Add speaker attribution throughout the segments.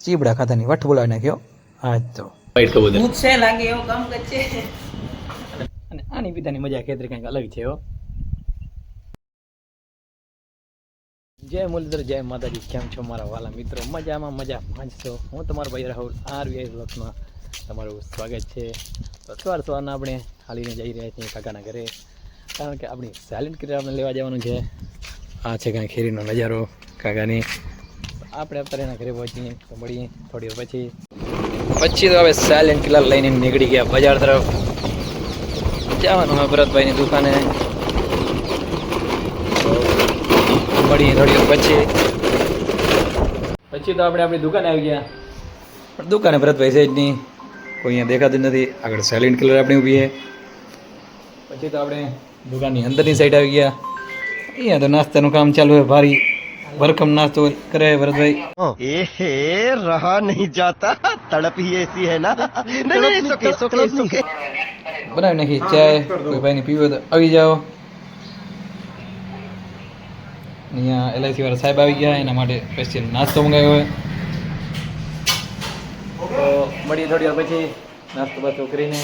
Speaker 1: ચીબડા ખાતાની વઠ બોલાવી નાખ્યો. હા તો વાઈટ કબૂતર
Speaker 2: ભૂત છે લાગે એવો કામ કરશે.
Speaker 1: અને આની પિતાની મજા ખેતરી કંઈક અલગ છે હો. જય મુરલીધર, જય માતાજી. કેમ છો મારા વાલા મિત્રો? મજામાં મજા પાંચસો. હું તમારો ભાઈ રાહુલ RVI બ્લોગમાં તમારું સ્વાગત છે. તો સવારના આપણે હાલીને જઈ રહ્યા છીએ કાકાના ઘરે, કારણ કે આપણી સાયલેન્ટ કિલર આપણે લેવા જવાનું છે. આ છે કાંઈ ખેરીનો નજારો કાકાની. આપણે અત્યારે એના ઘરે પહોંચીએ તો મળીએ થોડી વાર પછી તો હવે સાયલેન્ટ કિલર લઈને નીકળી ગયા બજાર તરફ. જવાનું હવે ભરતભાઈની દુકાને. મળીએ થોડી વાર પછી તો આપણે આપણી દુકાને આવી ગયા. પણ દુકાને ભરતભાઈ છે જ નહીં, કોઈ અહીંયા દેખાતું નથી. આગળ સાયલેન્ટ કિલર આપણી ઊભી છે. પછી તો આપણે દુકાનની અંદરની સાઈડ આવી ગયા. અહીંયા તો નાસ્તાનું કામ ચાલુ હોય, ભારી ભરખમ નાસ્તો કરે ભરતભાઈ.
Speaker 3: रहा नहीं जाता, तड़प ही ऐसी है ना.
Speaker 1: બનાવી નાખી ચાય. કોઈ ભાઈને પીવો તો આવી જાઓ. અહીંયા LIC વાળા સાહેબ આવી ગયા, એના માટે સ્પેશિયલ નાસ્તો મંગાવ્યો હોય. તો મળીએ થોડી વાર પછી નાસ્તો બાસ્તો કરીને.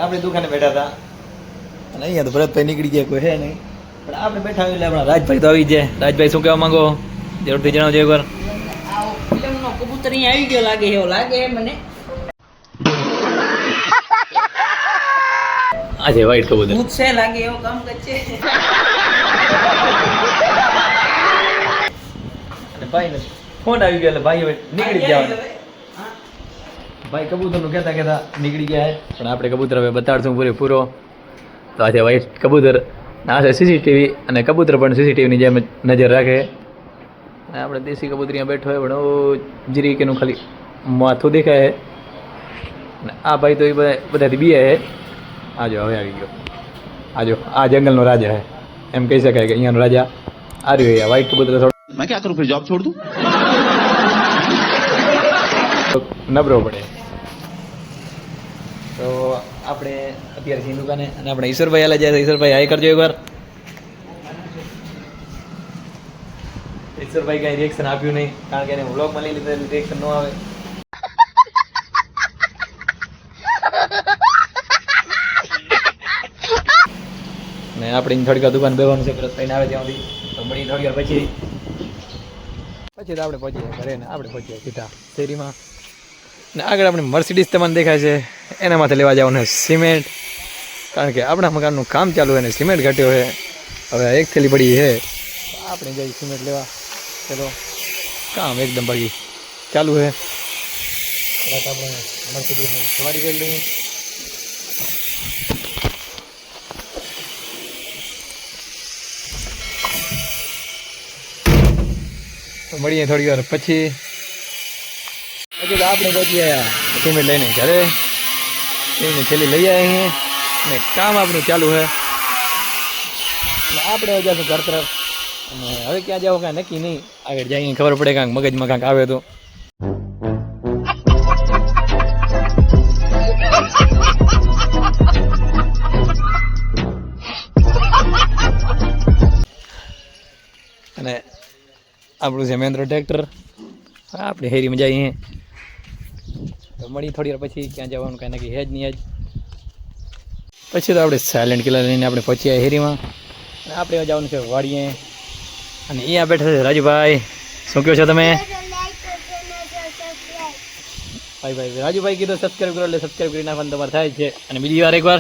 Speaker 1: આપણે દુકાને બેઠા હતા અને અહીંયા તો ભરતભાઈ નીકળી ગયા, કોઈ હે નહીં. પણ આપણે બેઠા એટલે આપણા રાજભાઈ તો આવી જાય. રાજભાઈ શું કહેવા માંગો? જરૂરથી જણાવજો એકવાર.
Speaker 2: ફિલ્મનો કબૂતર અહીં આવી ગયો લાગે એવો લાગે મને.
Speaker 1: આ છે વ્હાઈટ કબૂતર.
Speaker 2: ભૂત છે લાગે એવો કામ કરશે.
Speaker 1: અને ભાઈને ફોન આવી ગયો એટલે ભાઈ હવે નીકળી જવાનું. ભાઈ કબૂતરનું કહેતા કહેતા નીકળી ગયા છે, પણ આપણે કબૂતર હવે બતાડશું પૂરેપૂરો. તો આ છે વ્હાઈટ કબૂતર, આ છે CCTV, અને કબૂતર પણ CCTVની જેમ નજર રાખે. અને આપણે દેશી કબૂતર અહીંયા બેઠો હોય, પણ જીરીકેનું ખાલી માથું દેખાય છે. અને આ ભાઈ તો એ બધાથી બીયા છે. આજો હવે આવી ગયો. આજો આ જંગલનો રાજા છે, એમ કહી શકાય કે અહીંયાનો રાજા આવ્યો. આ વ્હાઈટ કબૂતર થોડો
Speaker 3: मैं क्या करूं फिर, जॉब छोड़ दूं?
Speaker 1: નબળો પડે. તો આપણે અત્યારે છીએ દુકાને અને આપણે ઈશ્વરભાઈ હાલે જાય. ઈશ્વરભાઈ હાઈ કરજો એકવાર. ઈશ્વરભાઈ કાંઈ રિએક્શન આપ્યું નહીં, કારણ કે એને વ્લોગમાં લઈ લીધે રિએક્શન ન આવે. ને આપણે થોડીક વાર દુકાન બેવાનું છે, પરત થઈને આવે ત્યાં સુધી. તો મળી થોડી વાર પછી તો આપણે પહોંચીએ ઘરે ને આપણે પહોંચીએ સીધા શેરીમાં. ને આગળ આપણે મર્સિડીઝ તમને દેખાય છે, એના માથે લેવા જવાનું સિમેન્ટ, કારણ કે આપણા મકાનનું કામ ચાલુ હોય ને સિમેન્ટ ઘટ્યો છે. હવે એક થેલી પડી છે, આપણે જઈ સિમેન્ટ લેવા. ચલો, કામ એકદમ બાકી ચાલુ છે. આપણે મર્સિડીઝની સવારી કરી લઈએ. તો મળીએ થોડી વાર પછી તો આપણે પહોંચી આવ્યા સિમેન્ટ લઈને ઘરે. એની થેલી લઈ આવ્યા અહીં અને કામ આપણું ચાલુ છે. અને આપણે જઈશું ઘર તરફ. અને હવે ક્યાં જાવ કાંઈ નક્કી નહીં, આગળ જઈને ખબર પડે કાંઈક મગજમાં કાંઈક આવે તો. અને આપણું છે મહેન્દ્ર ટ્રેક્ટર. આપણે હેરીમાં જઈએ. તો મળી થોડી વાર પછી, ક્યાં જવાનું કાંઈ નક્કી હે જ નહીં આજ. પછી તો આપણે સાયલેન્ટ કિલર લઈને આપણે પહોંચ્યા હેરીમાં. અને આપણે જવાનું છે વાડીએ. અને અહીંયા બેઠા છે રાજુભાઈ. શું કહો છો તમે? ભાઈ રાજુભાઈ કીધું સબસ્ક્રાઈબ કરો, એટલે સબસ્ક્રાઈબ કરી નાખવાનું તમારે થાય છે. અને બીજી વાર એકવાર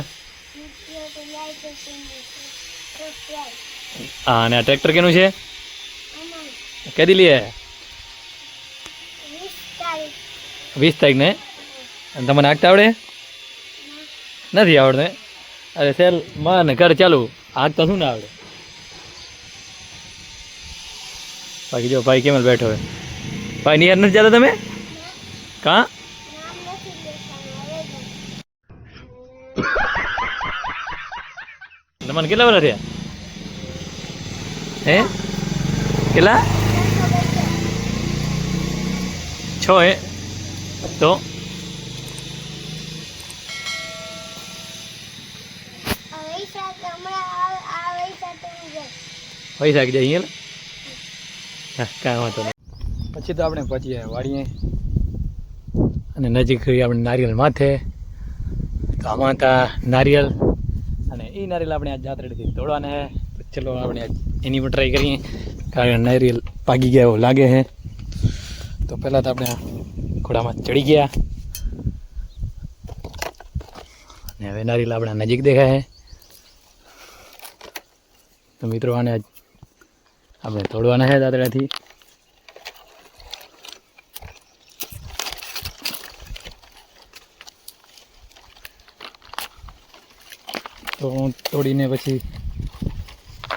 Speaker 1: હા. અને આ ટ્રેક્ટર કેનું છે? કદી લઈએ? 20 તારીખ ને. અને તમને આગતા આવડે? નથી આવડે? અરે સેલ માને ઘર ચાલુ, આગતા શું ના આવડે? બાકી જો ભાઈ કેમ બેઠો હોય. ભાઈ નિયર નથી જતા તમે? કાં તમને કેટલા વર્ષ થયા? હે કેટલા? 6 હે? તો વૈશાખ જાય અહીંયા. હા કાંઈ વાંધો નહીં. પછી તો આપણે પહોંચીએ વાડીએ અને નજીક આપણે નારિયેલ માથે. તો આમાં હતા નારિયેલ અને એ નારિયેલ આપણે આજ જાત્રેથી તોડવાના છે. તો ચલો આપણે આજ એની પણ ટ્રાય કરીએ, કારણ નારિયેલ પાકી ગયા એવું લાગે છે. તો પહેલાં તો આપણે ઘોડામાં ચડી ગયા અને હવે નારિયેલ આપણા નજીક દેખાય છે. તો મિત્રો આને આજ આપણે તોડવાના છે દાંતડાથી. તો તોડીને પછી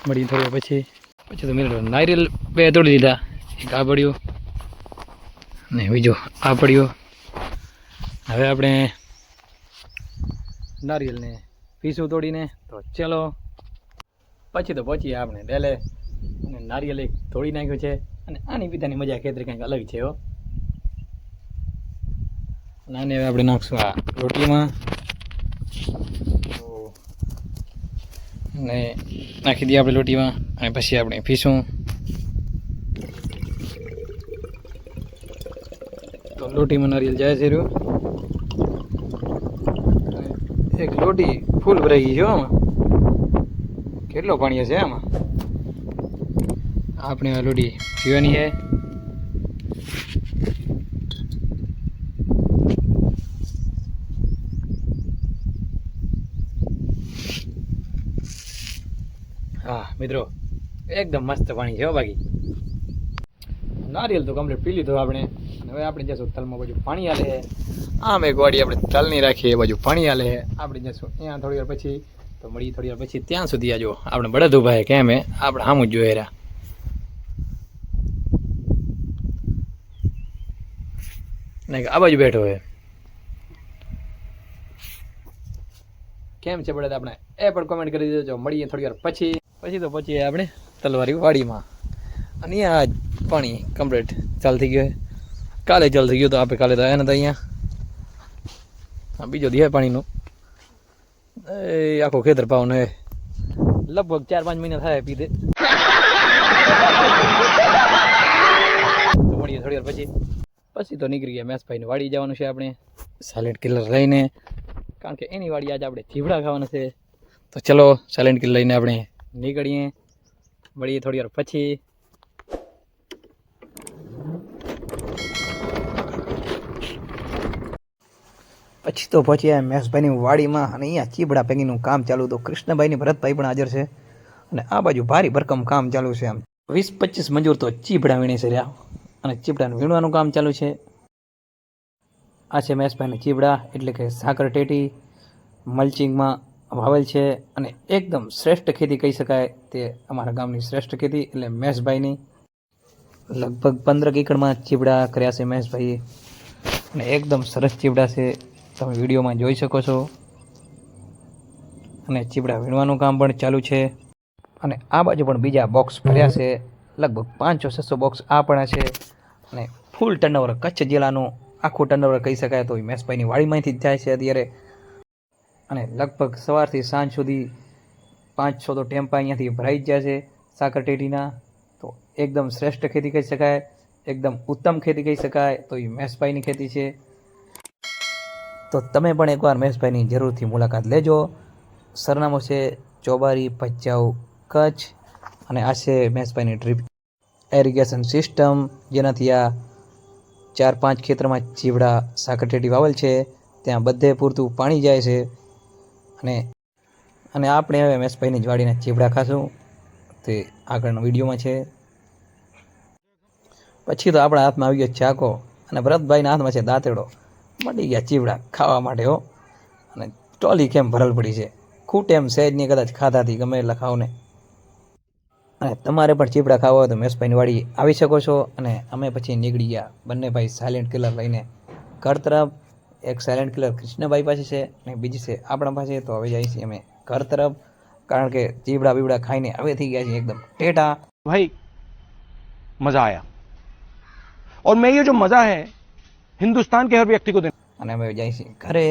Speaker 1: મળી થોડી પછી તો મિત્રો નારિયેલ બે તોડી દીધા. એક આ પડ્યું ને બીજો આ પડ્યો. હવે આપણે નારિયેલને પીસું તોડીને. તો ચલો પછી તો પહોંચીએ આપણે ડેલે અને નારિયેલ એક તોડી નાખ્યું છે. અને આની પીતાની મજા ખેતરી કંઈક અલગ છે હો. અને આને હવે આપણે નાખશું આ રોટીમાં ને નાખી દઈએ આપણે રોટીમાં અને પછી આપણે પીશું. તો લોટીમાં નારિયેલ જાય છે રહ્યું. એક લોટી ફૂલ ભરાઈ ગઈ છે આમાં. કેટલો પાણી હશે આમાં. આપણે આ લોટી પીવાની છે. હા મિત્રો એકદમ મસ્ત પાણી છે બાકી. નારિયેલ તો કમ્પ્લીટ પી લીધું આપણે. અને હવે આપણે જઈશું તલમાં બાજુ પાણી હાલે છે. આમ એક વાડી આપણે તલની રાખીએ, એ બાજુ પાણી હાલે છે. આપણે જઈશું ત્યાં થોડી વાર પછી. તો મળીએ થોડી વાર પછી. ત્યાં સુધી આ જો આપણે બળદ ઊભા છે કેમ હે આપણે સામું જ જોઈએ રહ્યા. નહીં આ બાજુ બેઠો હોય કેમ છે બળદ આપણે એ પણ કોમેન્ટ કરી દેજો. મળીએ થોડી વાર પછી. પછી તો પહોંચીએ આપણે તલવારી વાડીમાં. અને અહીંયા પાણી કમ્પ્લીટ ચાલ થઈ ગયો. કાલે ચાલ થઈ ગયું. તો આપણે કાલે તો આવ્યા નતા અહીંયા. બીજો દિવસ પાણીનો એ આખો ખેતર પાવાનો હે. લગભગ 4-5 મહિના થાય પીધે. તો મળીએ થોડી વાર પછી તો નીકળી ગયા મેસભાઈને વાડી જવાનું છે આપણે સાયલેન્ટ કિલર લઈને. કારણ કે એની વાડી આજે આપણે ચીવડા ખાવાના છે. તો ચલો સાયલેન્ટ કિલર લઈને આપણે નીકળીએ. મળીએ થોડી વાર પછી. પછી તો પહોંચ્યા મેસભાઈની વાડીમાં. અને અહીંયા ચીબડા પેકિંગનું કામ ચાલુ. તો કૃષ્ણભાઈની ભરતભાઈ પણ હાજર છે. અને આ બાજુ ભારી ભરકમ કામ ચાલુ છે. આમ 20-25 મજૂર તો ચીબડા વીણે છે રહ્યા. અને ચીબડાનું વીણવાનું કામ ચાલુ છે. આ છે મેસભાઈના ચીબડા, એટલે કે સાકર ટેટી મલ્ચિંગમાં વાવેલ છે. અને એકદમ શ્રેષ્ઠ ખેતી કહી શકાય. તે અમારા ગામની શ્રેષ્ઠ ખેતી એટલે મેસભાઈની. લગભગ 15 એકડમાં ચીબડા કર્યા છે મેસભાઈએ. અને એકદમ સરસ ચીબડા છે, તમે વિડીયોમાં જોઈ શકો છો. અને ચીબડા વીણવાનું કામ પણ ચાલુ છે. અને આ બાજુ પણ બીજા બોક્સ ભર્યા છે. લગભગ 500-600 બોક્સ આ પણ છે. અને ફૂલ ટર્નઓવર કચ્છ જિલ્લાનું આખું ટર્નઓવર કહી શકાય તો મેસભાઈની વાડીમાંથી જ જાય છે અત્યારે. અને લગભગ સવારથી સાંજ સુધી 500 તો ટેમ્પા અહીંયાથી ભરાઈ જ જાય છે સાકર ટેટીના. તો એકદમ શ્રેષ્ઠ ખેતી કહી શકાય, એકદમ ઉત્તમ ખેતી કહી શકાય તો એ મેસભાઈની ખેતી છે. તો તમે પણ એકવાર મેસભાઈની જરૂરથી મુલાકાત લેજો. સરનામું છે ચોબારી ભચાઉ કચ્છ. અને આ છે મેસભાઈની ડ્રીપ એરિગેશન સિસ્ટમ, જેનાથી આ 4-5 ખેતરમાં ચીવડા સાકર ટેટી વાવેલ છે. ત્યાં બધે પૂરતું પાણી જાય છે. અને આપણે હવે મેસભાઈની જ વાડીના ચીવડા ખાશું. તે આગળના વિડીયોમાં છે. પછી તો આપણા હાથમાં આવી ગયો ચાકો. અને ભરતભાઈના હાથમાં છે દાંતેડો. મળી ગયા ચીવડા ખાવા માટે હો. અને ટોલી કેમ ભરલ પડી છે. ખૂટે એમ સહેજની કદાચ ખાધાથી ગમે એટલા ખાવને. અને તમારે પણ ચીવડા ખાવા હોય તો મેસભાઈની વાડી આવી શકો છો. અને અમે પછી નીકળી ગયા બંને ભાઈ સાયલેન્ટ કિલર લઈને ઘર તરફ. એક સાયલેન્ટ કિલર કૃષ્ણભાઈ પાસે છે અને બીજી છે આપણા પાસે. તો હવે જઈએ છીએ અમે ઘર તરફ, કારણ કે ચીવડા બીવડા ખાઈને હવે થઈ ગયા છે એકદમ ટેટા.
Speaker 3: भाई मजा आया और मैं ये जो मजा है हिंदुस्तान के हर व्यक्ति को देना.
Speaker 1: અને અમે જઈએ છીએ ઘરે.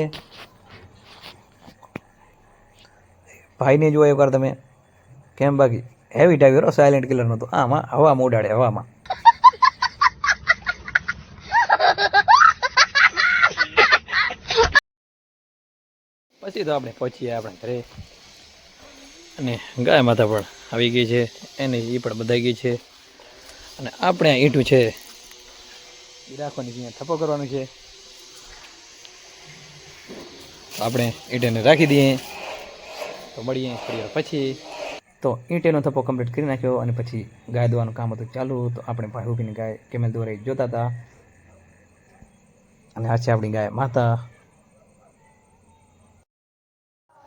Speaker 1: ભાઈને જુઓ એકવાર તમે કેમ બાકી હેવી ટાઈગર સાયલેન્ટ કિલરનો. તો આમાં હવામાં ઉડાડે હવામાં. પછી તો આપણે પહોંચીએ આપણા ઘરે. અને ગાય માતા પણ આવી ગઈ છે, એની એ પણ બધાઈ ગઈ છે. અને આપણે આ ઈંટું છે એ રાખવાની છે, અહીંયા થપ્પો કરવાનું છે. તો આપણે ઈંટેને રાખી દઈએ. તો મળીએ થોડી વાર પછી. તો ઈંટેનો થપ્પો કમ્પ્લીટ કરી નાખ્યો અને પછી ગાય દોવાનું કામ હતું ચાલુ. તો આપણે ભાઈ ઊભીને ગાય કેમેલ દોરાઈ જોતા હતા. અને આ છે આપણી ગાય માતા.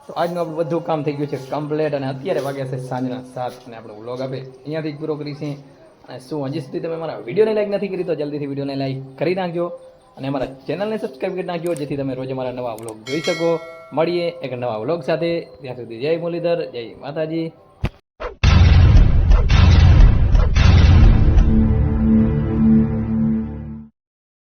Speaker 1: તો આજનું આપણું બધું કામ થઈ ગયું છે કમ્પ્લીટ. અને અત્યારે વાગ્યા છે સાંજના 7 અને આપણો વ્લોગ આપણે અહીંયાથી જ પૂરો કરીશું. અને શું હજી સુધી તમે મારા વિડીયોને લાઈક નથી કરી તો જલ્દીથી વિડીયોને લાઈક કરી નાખજો. અને અમારા ચેનલને સબસ્ક્રાઈબ કરી નાખજો, જેથી તમે રોજ અમારા નવા વ્લોગ જોઈ શકો. મળીએ એક નવા વ્લોગ સાથે. ત્યાં સુધી જય મુરલીધર, જય માતાજી.